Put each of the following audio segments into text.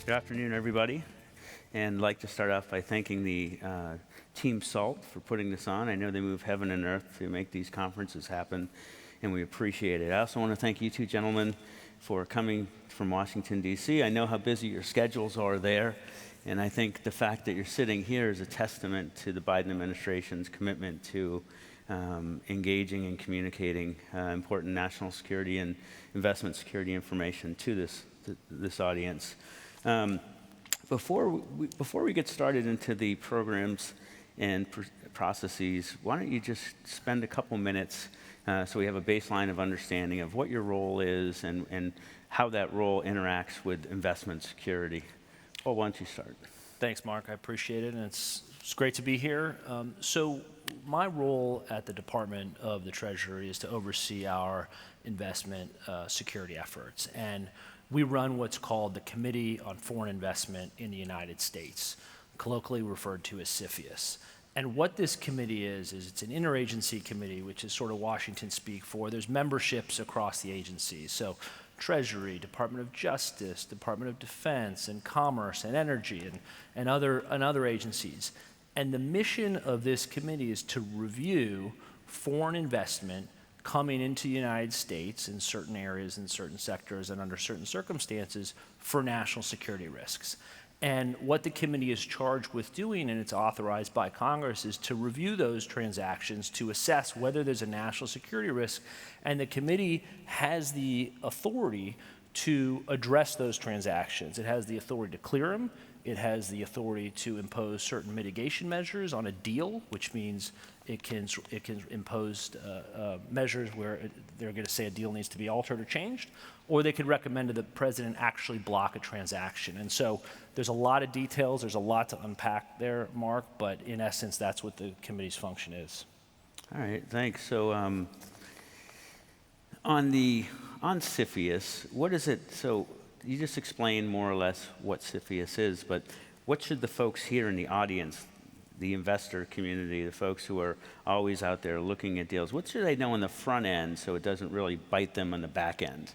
Good afternoon, everybody. And I'd like to start off by thanking the Team SALT for putting this on. I know they move heaven and earth to make these conferences happen, and we appreciate it. I also want to thank you two gentlemen for coming from Washington, D.C. I know how busy your schedules are there, and I think the fact that you're sitting here is a testament to the Biden administration's commitment to engaging and communicating important national security and investment security information to this audience. Before we get started into the programs and processes, why don't you just spend a couple minutes so we have a baseline of understanding of what your role is and how that role interacts with investment security. Well, why don't you start? Thanks, Mark. I appreciate it, and it's great to be here. So my role at the Department of the Treasury is to oversee our investment security efforts. And we run what's called the Committee on Foreign Investment in the United States, colloquially referred to as CFIUS. And what this committee is it's an interagency committee, which is sort of Washington speak for. There's memberships across the agencies. So Treasury, Department of Justice, Department of Defense, and Commerce, and Energy, and other agencies. And the mission of this committee is to review foreign investment coming into the United States in certain areas, in certain sectors, and under certain circumstances for national security risks. And what the committee is charged with doing, and it's authorized by Congress, is to review those transactions to assess whether there's a national security risk. And the committee has the authority to address those transactions. It has the authority to clear them. It has the authority to impose certain mitigation measures on a deal, which means it can impose measures where they're going to say a deal needs to be altered or changed, or they could recommend to the president actually block a transaction. And so there's a lot of details, there's a lot to unpack there, Mark, but in essence, that's what the committee's function is. All right, thanks. So on CFIUS, what is it? So you just explained more or less what CFIUS is, but what should the folks here in the audience, the investor community, the folks who are always out there looking at deals, what should they know on the front end so it doesn't really bite them on the back end?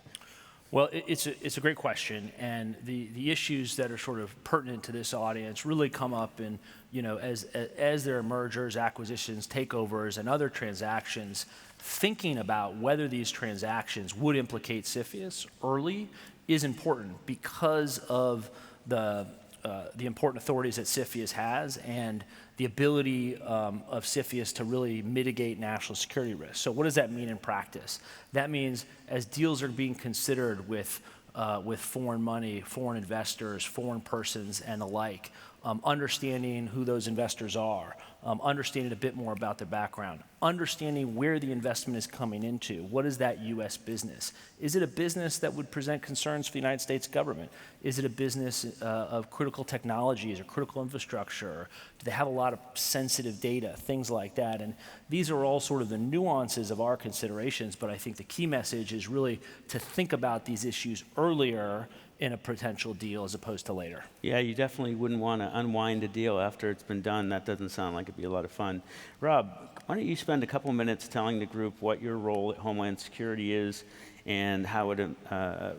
Well, it's a great question, and the issues that are sort of pertinent to this audience really come up in, as there are mergers, acquisitions, takeovers, and other transactions. Thinking about whether these transactions would implicate CFIUS early is important because of the important authorities that CFIUS has and the ability of CFIUS to really mitigate national security risks. So what does that mean in practice? That means as deals are being considered with foreign money, foreign investors, foreign persons, and the like, understanding who those investors are, understanding a bit more about their background, understanding where the investment is coming into. What is that U.S. business? Is it a business that would present concerns for the United States government? Is it a business of critical technologies or critical infrastructure? Do they have a lot of sensitive data, things like that? And these are all sort of the nuances of our considerations, but I think the key message is really to think about these issues earlier in a potential deal as opposed to later. Yeah, you definitely wouldn't want to unwind a deal after it's been done. That doesn't sound like it'd be a lot of fun. Rob, why don't you spend a couple minutes telling the group what your role at Homeland Security is and how it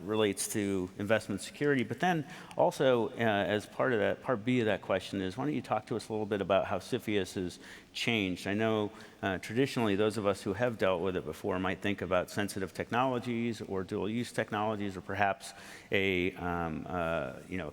relates to investment security. But then also, as part of that, part B of that question is, why don't you talk to us a little bit about how CFIUS has changed? I know traditionally those of us who have dealt with it before might think about sensitive technologies or dual-use technologies, or perhaps a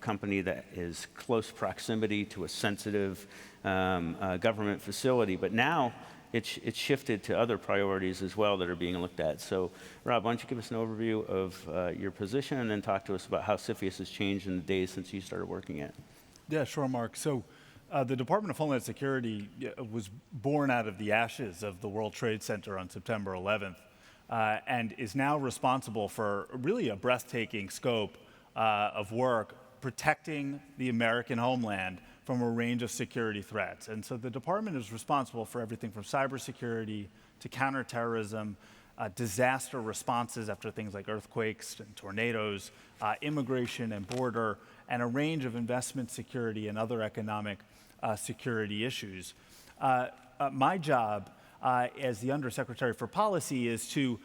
company that is close proximity to a sensitive government facility. But now it's shifted to other priorities as well that are being looked at. So, Rob, why don't you give us an overview of your position and then talk to us about how CFIUS has changed in the days since you started working at it? Yeah, sure, Mark. So the Department of Homeland Security was born out of the ashes of the World Trade Center on September 11th and is now responsible for really a breathtaking scope of work protecting the American homeland from a range of security threats. And so the department is responsible for everything from cybersecurity to counterterrorism, disaster responses after things like earthquakes and tornadoes, immigration and border, and a range of investment security and other economic security issues. My job as the Undersecretary for Policy is to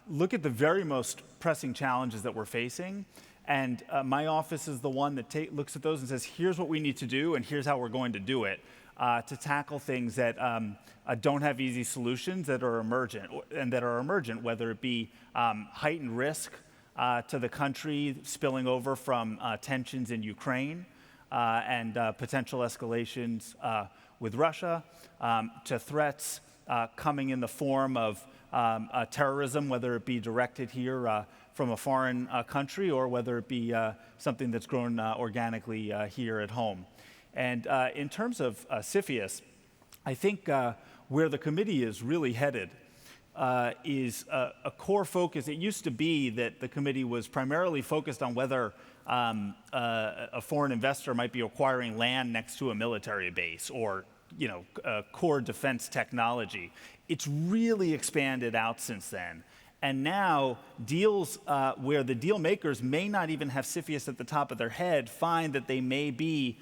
look at the very most pressing challenges that we're facing And my office is the one that looks at those and says, here's what we need to do, and here's how we're going to do it to tackle things that don't have easy solutions that are emergent, whether it be heightened risk to the country spilling over from tensions in Ukraine and potential escalations with Russia, to threats coming in the form of terrorism, whether it be directed here from a foreign country or whether it be something that's grown organically here at home. And in terms of CFIUS, I think where the committee is really headed is a core focus. It used to be that the committee was primarily focused on whether a foreign investor might be acquiring land next to a military base or core defense technology. It's really expanded out since then. And now deals where the deal makers may not even have CFIUS at the top of their head find that they may be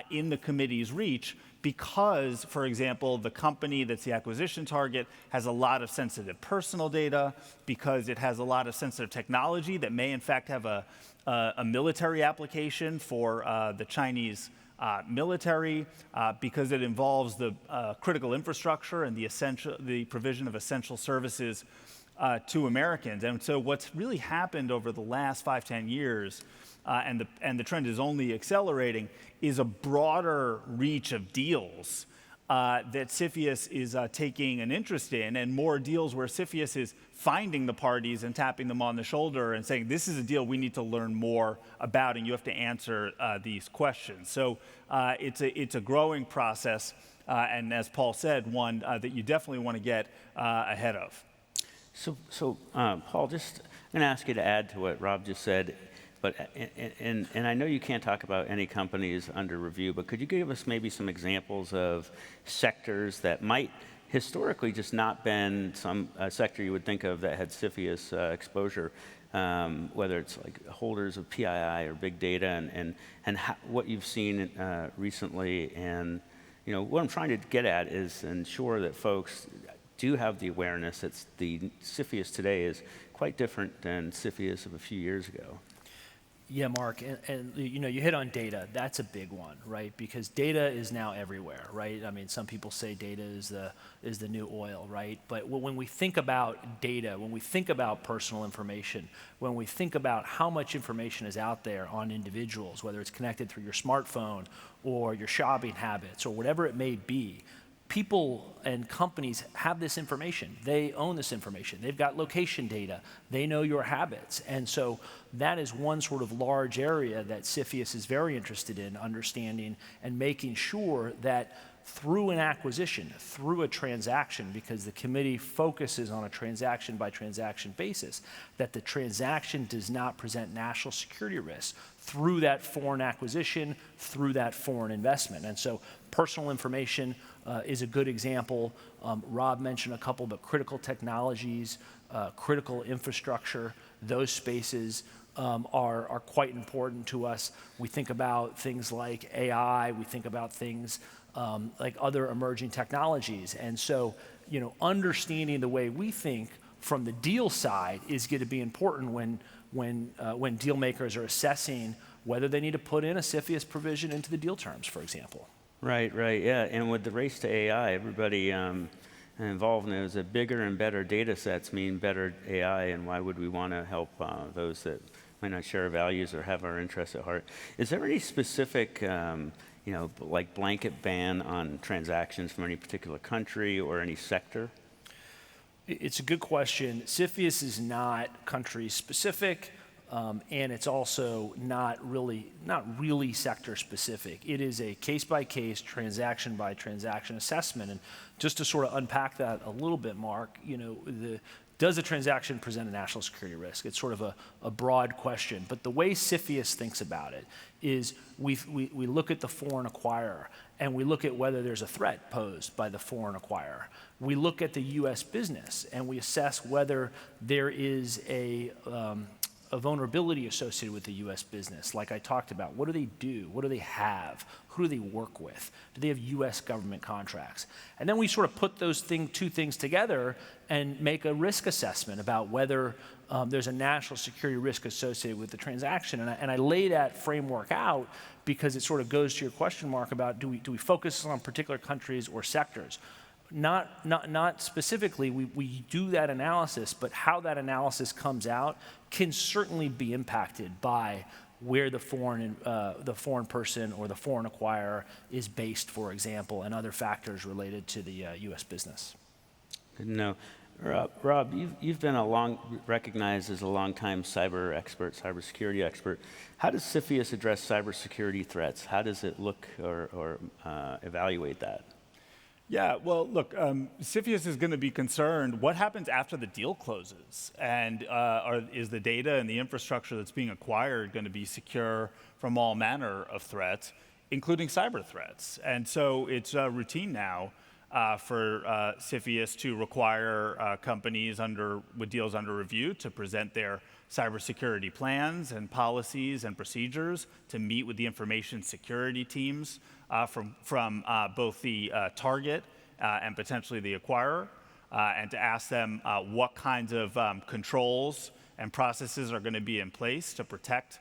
in the committee's reach because, for example, the company that's the acquisition target has a lot of sensitive personal data, because it has a lot of sensitive technology that may in fact have a military application for the Chinese military, because it involves the critical infrastructure and the provision of essential services to Americans. And so what's really happened over the last 5-10 years, and the trend is only accelerating, is a broader reach of deals that CFIUS is taking an interest in, and more deals where CFIUS is finding the parties and tapping them on the shoulder and saying, this is a deal we need to learn more about, and you have to answer these questions. So it's a growing process, and as Paul said, one that you definitely want to get ahead of. So Paul, I'm going to ask you to add to what Rob just said, but and I know you can't talk about any companies under review, but could you give us maybe some examples of sectors that might historically just not been some sector you would think of that had CFIUS exposure, whether it's like holders of PII or big data, and what you've seen recently, and what I'm trying to get at is ensure that folks do have the awareness that the CFIUS today is quite different than CFIUS of a few years ago. Yeah, Mark, and you hit on data. That's a big one, right? Because data is now everywhere, right? I mean, some people say data is the new oil, right? But when we think about data, when we think about personal information, when we think about how much information is out there on individuals, whether it's connected through your smartphone or your shopping habits or whatever it may be, people and companies have this information. They own this information. They've got location data. They know your habits. And so that is one sort of large area that CFIUS is very interested in understanding and making sure that through an acquisition, through a transaction, because the committee focuses on a transaction by transaction basis, that the transaction does not present national security risks through that foreign acquisition, through that foreign investment. And so personal information is a good example. Rob mentioned a couple, but critical technologies, critical infrastructure, those spaces are quite important to us. We think about things like AI, we think about things like other emerging technologies. And so, understanding the way we think from the deal side is going to be important when deal makers are assessing whether they need to put in a CFIUS provision into the deal terms, for example. Right, yeah. And with the race to AI, everybody involved knows that bigger and better data sets mean better AI, and why would we want to help those that might not share our values or have our interests at heart? Is there any specific, like blanket ban on transactions from any particular country or any sector? It's a good question. CFIUS is not country specific. And it's also not really sector specific. It is a case-by-case, transaction-by-transaction assessment. And just to sort of unpack that a little bit, Mark, does the transaction present a national security risk? It's sort of a broad question. But the way CFIUS thinks about it is we look at the foreign acquirer, and we look at whether there's a threat posed by the foreign acquirer. We look at the U.S. business, and we assess whether there is a a vulnerability associated with the U.S. business, like I talked about. What do they do? What do they have? Who do they work with? Do they have U.S. government contracts? And then we sort of put those two things together and make a risk assessment about whether there's a national security risk associated with the transaction. And I lay that framework out because it sort of goes to your question, Marc, about do we focus on particular countries or sectors? Not specifically, we do that analysis, but how that analysis comes out can certainly be impacted by where the foreign person or the foreign acquirer is based, for example, and other factors related to the U.S. business. Good to know. Rob, you've been recognized as a longtime cyber expert, cybersecurity expert. How does CFIUS address cybersecurity threats? How does it look or evaluate that? Yeah, well, look, CFIUS is going to be concerned what happens after the deal closes, and is the data and the infrastructure that's being acquired going to be secure from all manner of threats, including cyber threats? And so it's routine now for CFIUS to require companies with deals under review to present their cybersecurity plans and policies and procedures to meet with the information security teams from both the target and potentially the acquirer, and to ask them what kinds of controls and processes are going to be in place to protect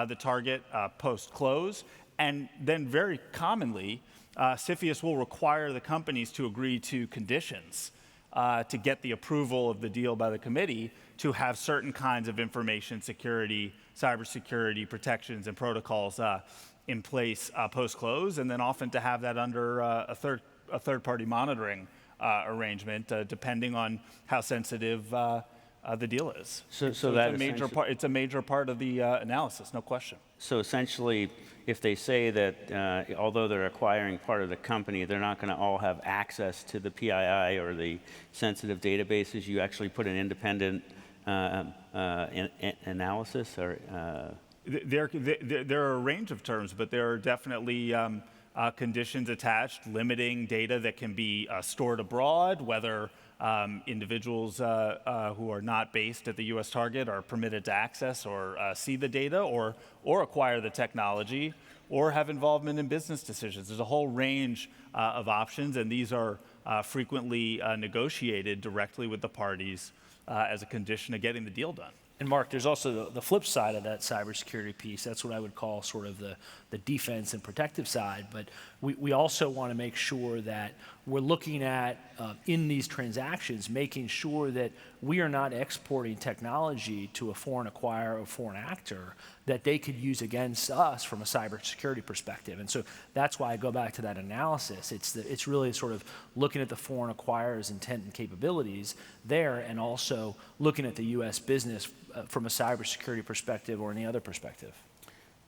the target post-close. And then very commonly, CFIUS will require the companies to agree to conditions to get the approval of the deal by the committee to have certain kinds of information security, cybersecurity protections and protocols in place post-close, and then often to have that under a third-party monitoring arrangement, depending on how sensitive the deal is. So it's a major part of the analysis, no question. So essentially, if they say that although they're acquiring part of the company, they're not going to all have access to the PII or the sensitive databases, you actually put an independent analysis or... There are a range of terms, but there are definitely conditions attached limiting data that can be stored abroad, whether individuals who are not based at the U.S. target are permitted to access or see the data or acquire the technology or have involvement in business decisions. There's a whole range of options, and these are frequently negotiated directly with the parties as a condition of getting the deal done. And Marc, there's also the flip side of that cybersecurity piece. That's what I would call sort of the defense and protective side. But we also want to make sure that we're looking at, in these transactions, making sure that we are not exporting technology to a foreign acquirer or foreign actor that they could use against us from a cybersecurity perspective. And so that's why I go back to that analysis. It's really sort of looking at the foreign acquirer's intent and capabilities there, and also looking at the U.S. business from a cybersecurity perspective or any other perspective.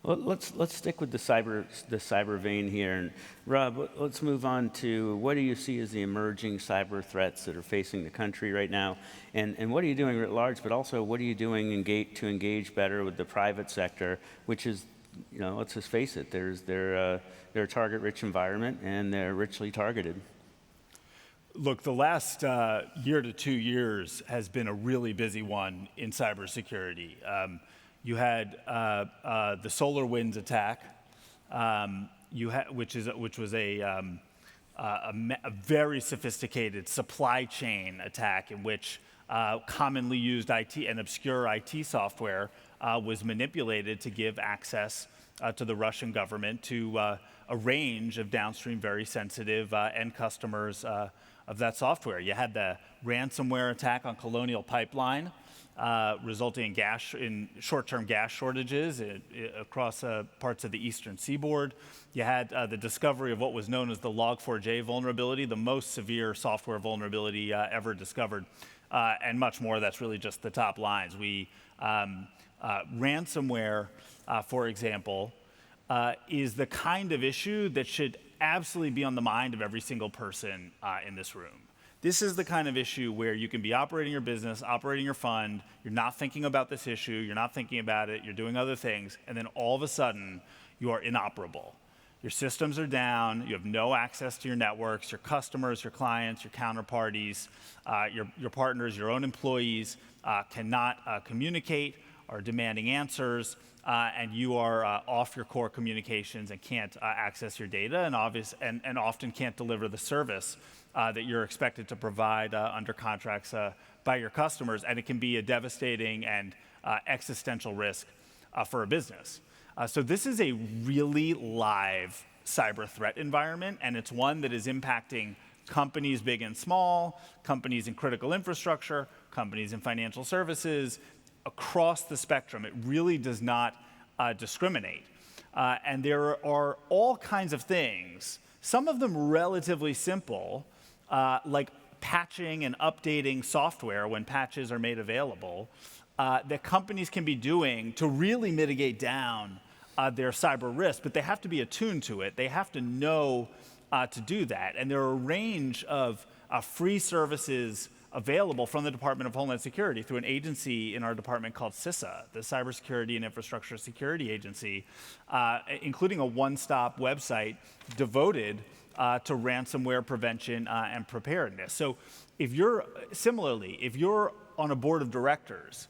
Well, let's stick with the cyber vein here. And Rob, let's move on to what do you see as the emerging cyber threats that are facing the country right now, and what are you doing at large? But also, what are you doing to engage better with the private sector, which is, let's just face it, they're a target-rich environment and they're richly targeted. Look, the last year to 2 years has been a really busy one in cybersecurity. You had the SolarWinds attack, which was a very sophisticated supply chain attack in which commonly used IT and obscure IT software was manipulated to give access to the Russian government to a range of downstream, very sensitive end customers of that software. You had the ransomware attack on Colonial Pipeline, resulting in short-term gas shortages across parts of the eastern seaboard. You had the discovery of what was known as the Log4j vulnerability, the most severe software vulnerability ever discovered, and much more. That's really just the top lines. Ransomware, for example, is the kind of issue that should absolutely be on the mind of every single person in this room. This is the kind of issue where you can be operating your business, operating your fund, you're not thinking about this issue, you're not thinking about it, you're doing other things, and then all of a sudden, you are inoperable. Your systems are down, you have no access to your networks, your customers, your clients, your counterparties, your partners, your own employees cannot communicate are demanding answers, and you are off your core communications and can't access your data, and often can't deliver the service that you're expected to provide under contracts by your customers, and it can be a devastating and existential risk for a business. So this is a really live cyber threat environment, and it's one that is impacting companies big and small, companies in critical infrastructure, companies in financial services, across the spectrum. It really does not discriminate. And there are all kinds of things, some of them relatively simple, like patching and updating software when patches are made available, that companies can be doing to really mitigate down their cyber risk, but they have to be attuned to it. They have to know to do that. And there are a range of free services available from the Department of Homeland Security through an agency in our department called CISA, the Cybersecurity and Infrastructure Security Agency, including a one-stop website devoted to ransomware prevention and preparedness. So if you're on a board of directors,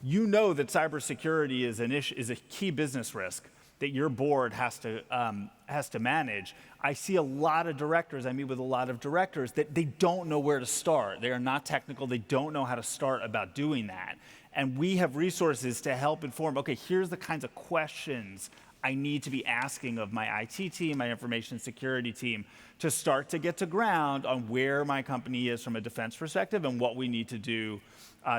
you know that cybersecurity is a key business risk that your board has to manage. I see a lot of directors, I meet with a lot of directors that they don't know where to start. They are not technical, they don't know how to start about doing that. And we have resources to help inform, okay, here's the kinds of questions I need to be asking of my IT team, my information security team, to start to get to ground on where my company is from a defense perspective and what we need to do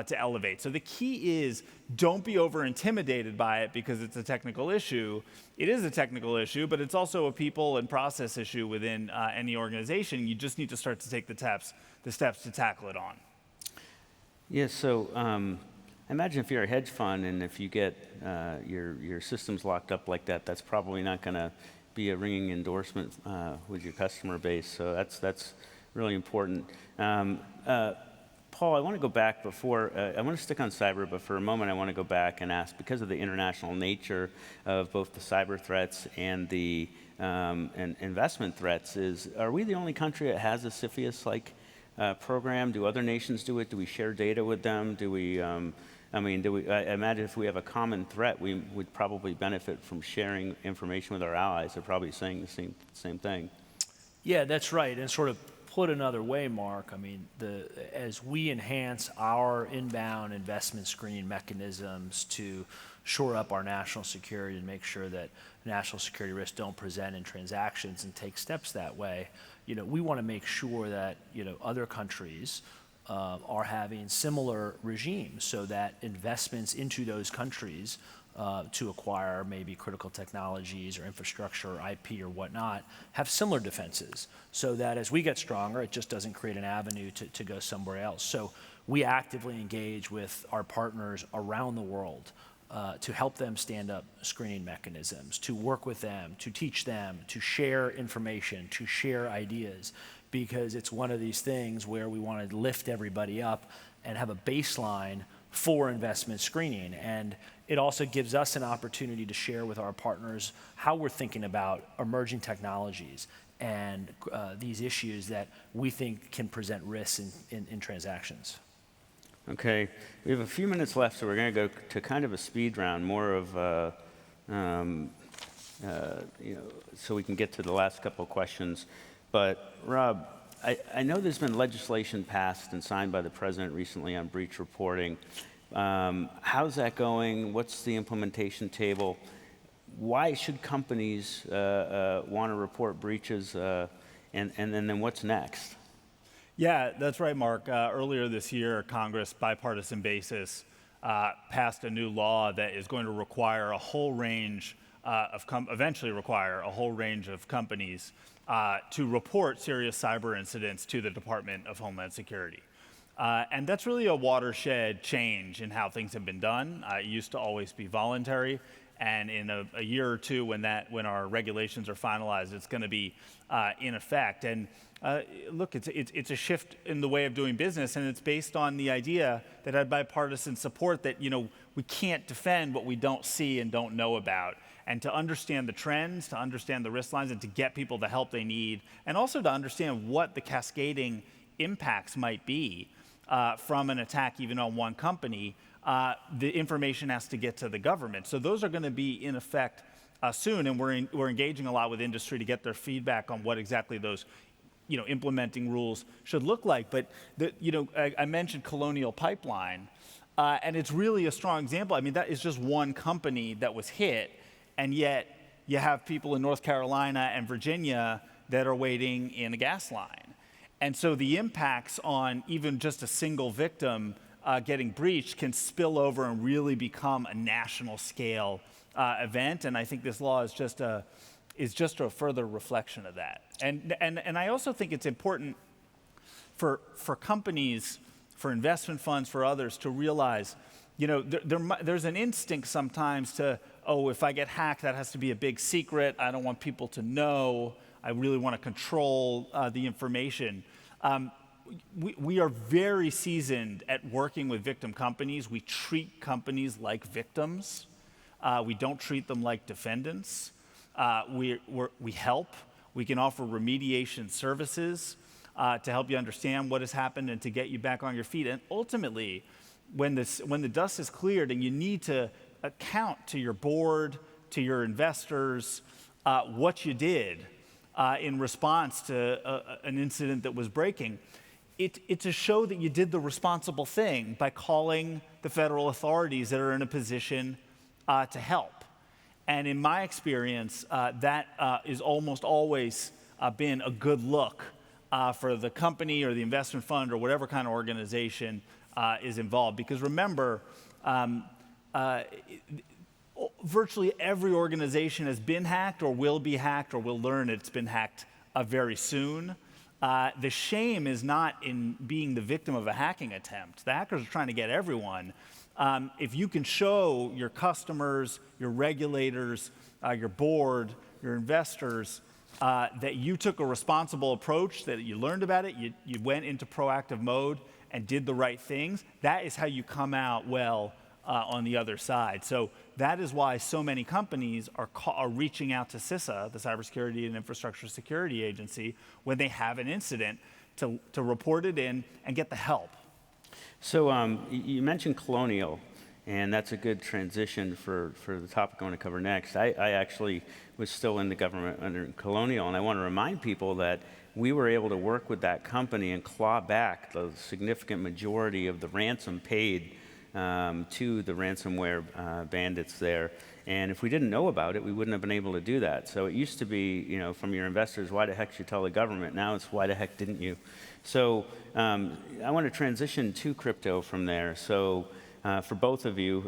to elevate. So the key is, don't be over-intimidated by it because it's a technical issue. It is a technical issue, but it's also a people and process issue within any organization. You just need to start to take the steps to tackle it on. Yeah, so imagine if you're a hedge fund and if you get your systems locked up like that, that's probably not going to be a ringing endorsement with your customer base. So that's really important. Paul, I want to go back before, I want to stick on cyber, but for a moment I want to go back and ask, because of the international nature of both the cyber threats and the and investment threats, are we the only country that has a CFIUS-like program? Do other nations do it? Do we share data with them? Do we, I imagine if we have a common threat, we would probably benefit from sharing information with our allies. They're probably saying the same thing. Yeah, that's right. And sort of put another way, Marc, as we enhance our inbound investment screening mechanisms to shore up our national security and make sure that national security risks don't present in transactions and take steps that way, we want to make sure that other countries are having similar regimes so that investments into those countries to acquire maybe critical technologies or infrastructure or IP or whatnot have similar defenses, so that as we get stronger, it just doesn't create an avenue to go somewhere else. So we actively engage with our partners around the world to help them stand up screening mechanisms, to work with them, to teach them, to share information, to share ideas, because it's one of these things where we want to lift everybody up and have a baseline for investment screening. And it also gives us an opportunity to share with our partners how we're thinking about emerging technologies and these issues that we think can present risks in transactions. Okay, we have a few minutes left, so we're going to go to kind of a speed round, more of so we can get to the last couple of questions. But Rob, I know there's been legislation passed and signed by the president recently on breach reporting. How's that going? What's the implementation table? Why should companies want to report breaches? And then what's next? Yeah, that's right, Marc. Earlier this year, Congress, bipartisan basis, passed a new law that is going to require a whole range eventually require a whole range of companies to report serious cyber incidents to the Department of Homeland Security. And that's really a watershed change in how things have been done. It used to always be voluntary, and in a year or two, when our regulations are finalized, it's going to be in effect. And look, it's a shift in the way of doing business, and it's based on the idea that had bipartisan support that we can't defend what we don't see and don't know about. And to understand the trends, to understand the risk lines, and to get people the help they need, and also to understand what the cascading impacts might be from an attack even on one company, the information has to get to the government. So those are going to be in effect soon, and we're engaging a lot with industry to get their feedback on what exactly those implementing rules should look like. But I mentioned Colonial Pipeline, and it's really a strong example. I mean, that is just one company that was hit, and yet you have people in North Carolina and Virginia that are waiting in a gas line. And so the impacts on even just a single victim getting breached can spill over and really become a national scale event. And I think this law is just a further reflection of that. And I also think it's important for companies, for investment funds, for others to realize, there's an instinct sometimes to, if I get hacked, that has to be a big secret. I don't want people to know. I really want to control the information. We are very seasoned at working with victim companies. We treat companies like victims. We don't treat them like defendants. We help. We can offer remediation services to help you understand what has happened and to get you back on your feet. And ultimately, when the dust is cleared and you need to account to your board, to your investors, what you did in response to an incident that was breaking, it's to show that you did the responsible thing by calling the federal authorities that are in a position to help. And in my experience, that is almost always been a good look for the company or the investment fund or whatever kind of organization is involved. Because remember, virtually every organization has been hacked or will be hacked or will learn it's been hacked very soon. The shame is not in being the victim of a hacking attempt. The hackers are trying to get everyone. If you can show your customers, your regulators, your board, your investors, that you took a responsible approach, that you learned about it, you went into proactive mode and did the right things, that is how you come out well on the other side. So that is why so many companies are reaching out to CISA, the Cybersecurity and Infrastructure Security Agency, when they have an incident to report it in and get the help. So you mentioned Colonial, and that's a good transition for the topic I want to cover next. I actually was still in the government under Colonial, and I want to remind people that we were able to work with that company and claw back the significant majority of the ransom paid to the ransomware bandits there. And if we didn't know about it, we wouldn't have been able to do that. So it used to be, from your investors, why the heck should you tell the government? Now it's why the heck didn't you? So I want to transition to crypto from there. So for both of you,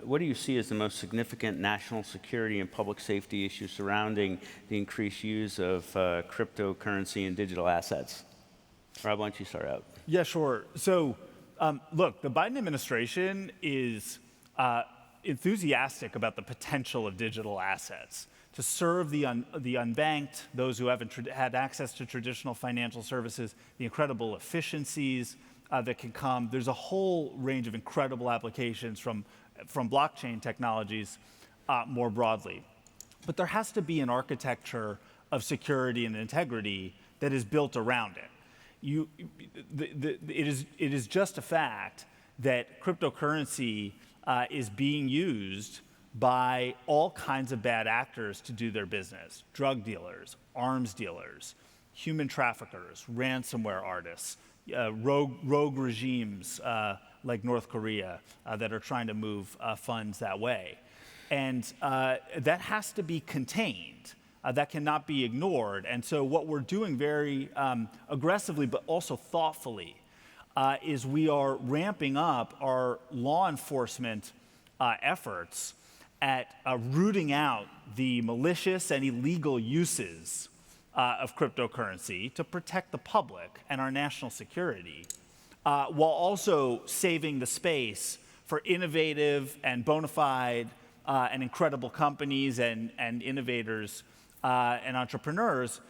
what do you see as the most significant national security and public safety issues surrounding the increased use of cryptocurrency and digital assets? Rob, why don't you start out? Yeah, sure. So look, the Biden administration is enthusiastic about the potential of digital assets to serve the unbanked, those who haven't had access to traditional financial services, the incredible efficiencies that can come. There's a whole range of incredible applications from blockchain technologies more broadly. But there has to be an architecture of security and integrity that is built around it. It is just a fact that cryptocurrency is being used by all kinds of bad actors to do their business. Drug dealers, arms dealers, human traffickers, ransomware artists, rogue regimes like North Korea that are trying to move funds that way. And that has to be contained. That cannot be ignored. And so what we're doing very aggressively, but also thoughtfully, is we are ramping up our law enforcement efforts at rooting out the malicious and illegal uses of cryptocurrency to protect the public and our national security, while also saving the space for innovative and bona fide and incredible companies and innovators and entrepreneurs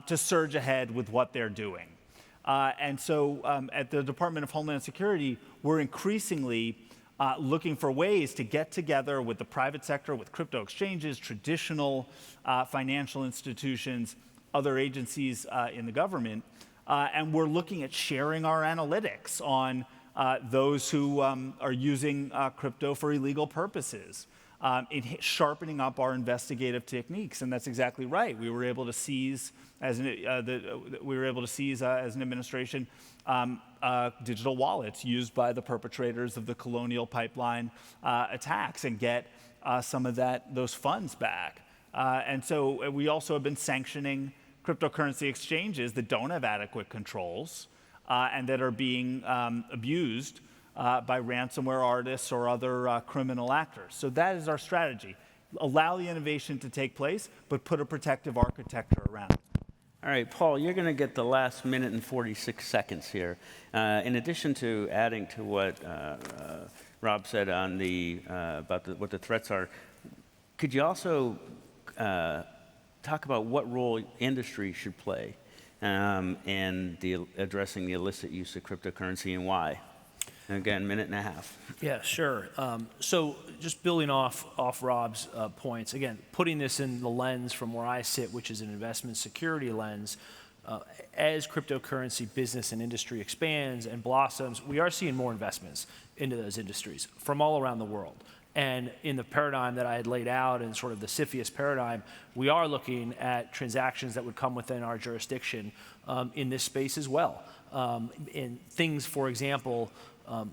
to surge ahead with what they're doing. And so at the Department of Homeland Security, we're increasingly looking for ways to get together with the private sector, with crypto exchanges, traditional financial institutions, other agencies in the government, and we're looking at sharing our analytics on those who are using crypto for illegal purposes, sharpening up our investigative techniques. And that's exactly right. We were able to seize, as an administration, digital wallets used by the perpetrators of the Colonial Pipeline attacks and get some of those funds back. And so we also have been sanctioning cryptocurrency exchanges that don't have adequate controls and that are being abused by ransomware artists or other criminal actors. So that is our strategy. Allow the innovation to take place, but put a protective architecture around it. All right, Paul, you're going to get the last minute and 46 seconds here. In addition to adding to what Rob said on about what the threats are, could you also talk about what role industry should play in addressing the illicit use of cryptocurrency and why? And again, minute and a half. Yeah, sure. So just building off Rob's points, again, putting this in the lens from where I sit, which is an investment security lens, as cryptocurrency business and industry expands and blossoms, we are seeing more investments into those industries from all around the world. And in the paradigm that I had laid out in sort of the CFIUS paradigm, we are looking at transactions that would come within our jurisdiction in this space as well. In things, for example,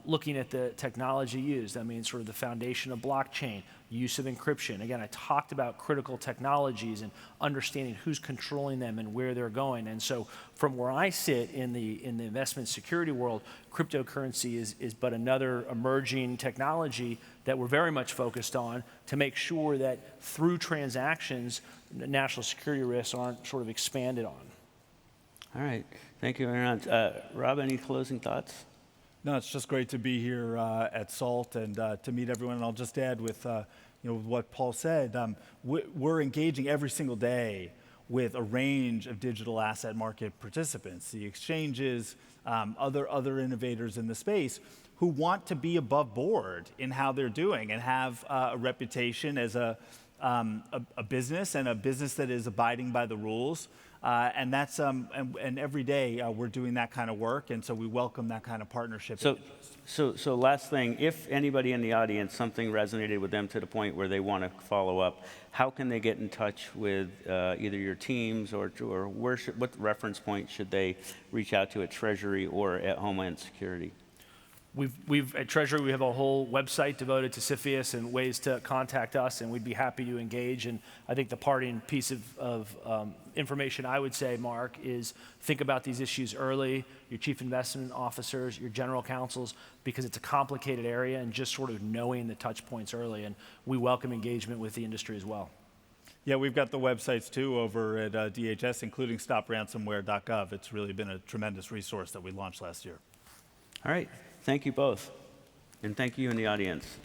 looking at the technology used, I mean, sort of the foundation of blockchain, use of encryption. Again, I talked about critical technologies and understanding who's controlling them and where they're going. And so from where I sit in the investment security world, cryptocurrency is but another emerging technology that we're very much focused on to make sure that through transactions, national security risks aren't sort of expanded on. All right. Thank you very much. Rob, any closing thoughts? No, it's just great to be here at SALT and to meet everyone. And I'll just add with what Paul said, we're engaging every single day with a range of digital asset market participants, the exchanges, other innovators in the space who want to be above board in how they're doing and have a reputation as a business and a business that is abiding by the rules. And that's and every day we're doing that kind of work, and so we welcome that kind of partnership. So last thing, if anybody in the audience, something resonated with them to the point where they want to follow up, how can they get in touch with either your teams or what reference point should they reach out to at Treasury or at Homeland Security? We've at Treasury, we have a whole website devoted to CFIUS and ways to contact us, and we'd be happy to engage. And I think the parting piece of information I would say, Marc, is think about these issues early, your chief investment officers, your general counsels, because it's a complicated area, and just sort of knowing the touch points early. And we welcome engagement with the industry as well. Yeah, we've got the websites too over at DHS, including stopransomware.gov. It's really been a tremendous resource that we launched last year. All right. Thank you both. And thank you in the audience.